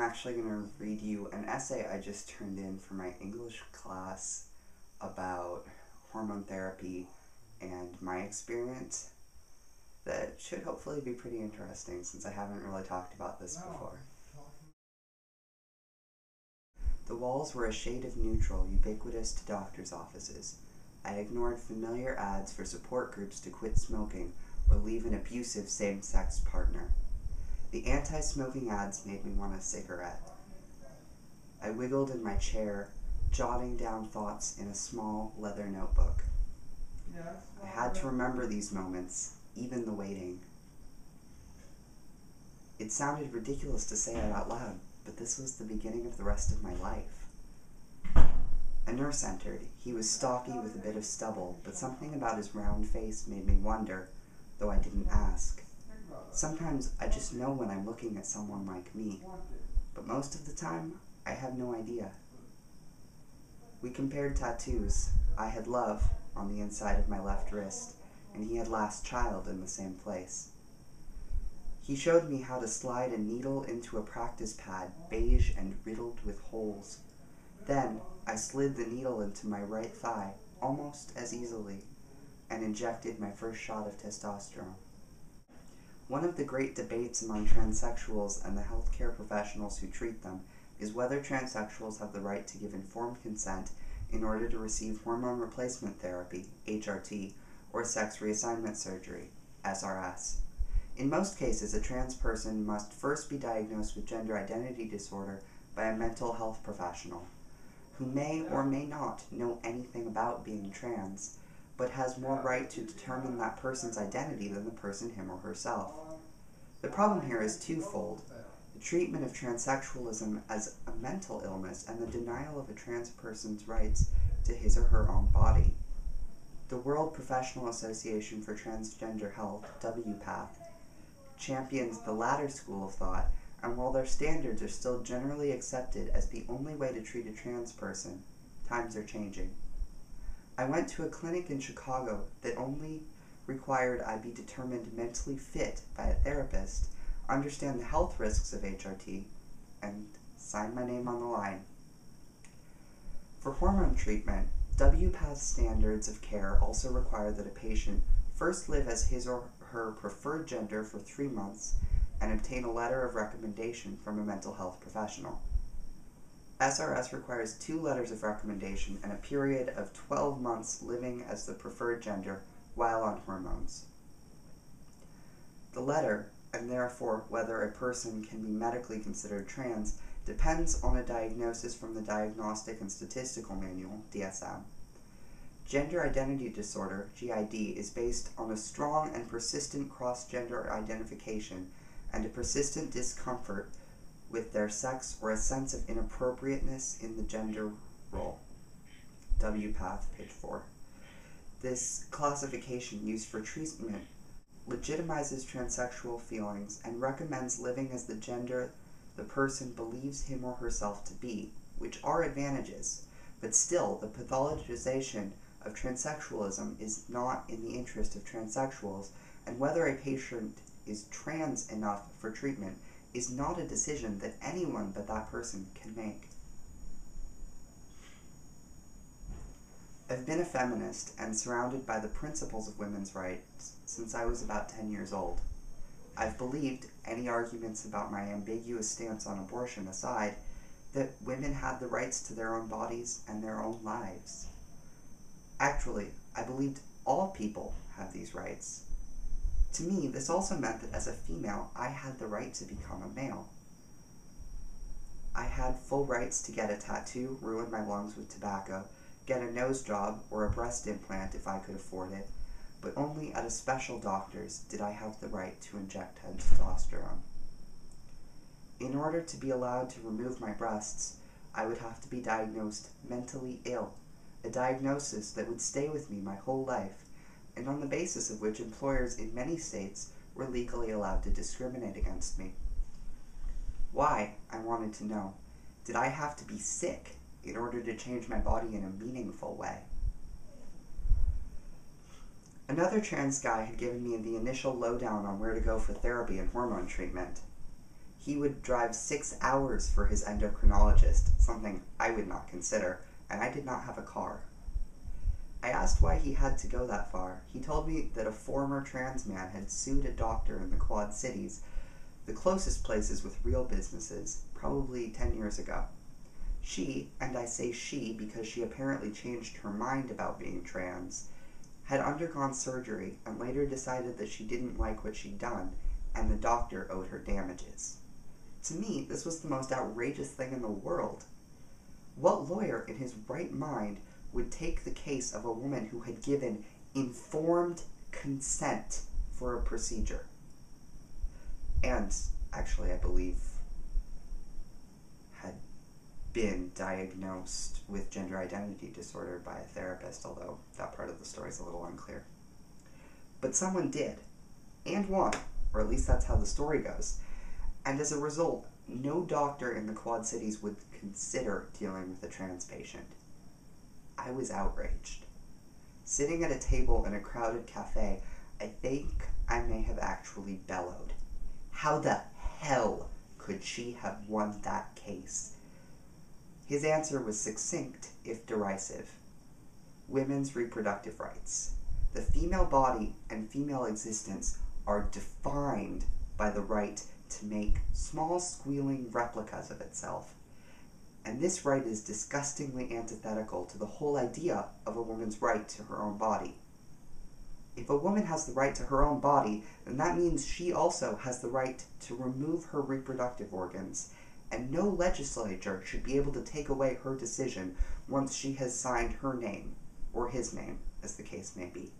actually going to read you an essay I just turned in for my English class about hormone therapy and my experience that should hopefully be pretty interesting since I haven't really talked about this before. The walls were a shade of neutral, ubiquitous to doctors' offices. I ignored familiar ads for support groups to quit smoking or leave an abusive same-sex partner. The anti-smoking ads made me want a cigarette. I wiggled in my chair, jotting down thoughts in a small leather notebook. I had to remember these moments, even the waiting. It sounded ridiculous to say it out loud, but this was the beginning of the rest of my life. A nurse entered. He was stocky with a bit of stubble, but something about his round face made me wonder, though I didn't ask. Sometimes I just know when I'm looking at someone like me, but most of the time, I have no idea. We compared tattoos. I had love on the inside of my left wrist, and he had last child in the same place. He showed me how to slide a needle into a practice pad, beige and riddled with holes. Then, I slid the needle into my right thigh, almost as easily, and injected my first shot of testosterone. One of the great debates among transsexuals and the healthcare professionals who treat them is whether transsexuals have the right to give informed consent in order to receive hormone replacement therapy, HRT, or sex reassignment surgery, SRS. In most cases, a trans person must first be diagnosed with gender identity disorder by a mental health professional, who may or may not know anything about being trans, but has more right to determine that person's identity than the person him or herself. The problem here is twofold: the treatment of transsexualism as a mental illness and the denial of a trans person's rights to his or her own body. The World Professional Association for Transgender Health, WPATH, champions the latter school of thought, and while their standards are still generally accepted as the only way to treat a trans person, times are changing. I went to a clinic in Chicago that only required I be determined mentally fit by a therapist, understand the health risks of HRT, and sign my name on the line. For hormone treatment, WPATH standards of care also require that a patient first live as his or her preferred gender for 3 months and obtain a letter of recommendation from a mental health professional. SRS requires 2 letters of recommendation and a period of 12 months living as the preferred gender while on hormones. The letter, and therefore whether a person can be medically considered trans, depends on a diagnosis from the Diagnostic and Statistical Manual, DSM. Gender identity disorder, GID, is based on a strong and persistent cross-gender identification and a persistent discomfort with their sex or a sense of inappropriateness in the gender role. WPATH, page 4. This classification used for treatment legitimizes transsexual feelings and recommends living as the gender the person believes him or herself to be, which are advantages, but still the pathologization of transsexualism is not in the interest of transsexuals, and whether a patient is trans enough for treatment is not a decision that anyone but that person can make. I've been a feminist and surrounded by the principles of women's rights since I was about 10 years old. I've believed, any arguments about my ambiguous stance on abortion aside, that women had the rights to their own bodies and their own lives. Actually, I believed all people have these rights. To me, this also meant that as a female, I had the right to become a male. I had full rights to get a tattoo, ruin my lungs with tobacco, get a nose job or a breast implant if I could afford it, but only at a special doctor's did I have the right to inject testosterone. In order to be allowed to remove my breasts, I would have to be diagnosed mentally ill, a diagnosis that would stay with me my whole life, and on the basis of which employers in many states were legally allowed to discriminate against me. Why, I wanted to know, did I have to be sick in order to change my body in a meaningful way? Another trans guy had given me the initial lowdown on where to go for therapy and hormone treatment. He would drive 6 hours for his endocrinologist, something I would not consider, and I did not have a car. I asked why he had to go that far. He told me that a former trans man had sued a doctor in the Quad Cities, the closest places with real businesses, probably 10 years ago. She, and I say she because she apparently changed her mind about being trans, had undergone surgery and later decided that she didn't like what she'd done, and the doctor owed her damages. To me, this was the most outrageous thing in the world. What lawyer in his right mind would take the case of a woman who had given informed consent for a procedure? And, actually, I believe, had been diagnosed with gender identity disorder by a therapist, although that part of the story is a little unclear. But someone did, and won, or at least that's how the story goes. And as a result, no doctor in the Quad Cities would consider dealing with a trans patient. I was outraged. Sitting at a table in a crowded cafe, I think I may have actually bellowed. How the hell could she have won that case? His answer was succinct, if derisive. Women's reproductive rights. The female body and female existence are defined by the right to make small squealing replicas of itself. And this right is disgustingly antithetical to the whole idea of a woman's right to her own body. If a woman has the right to her own body, then that means she also has the right to remove her reproductive organs, and no legislature should be able to take away her decision once she has signed her name, or his name, as the case may be.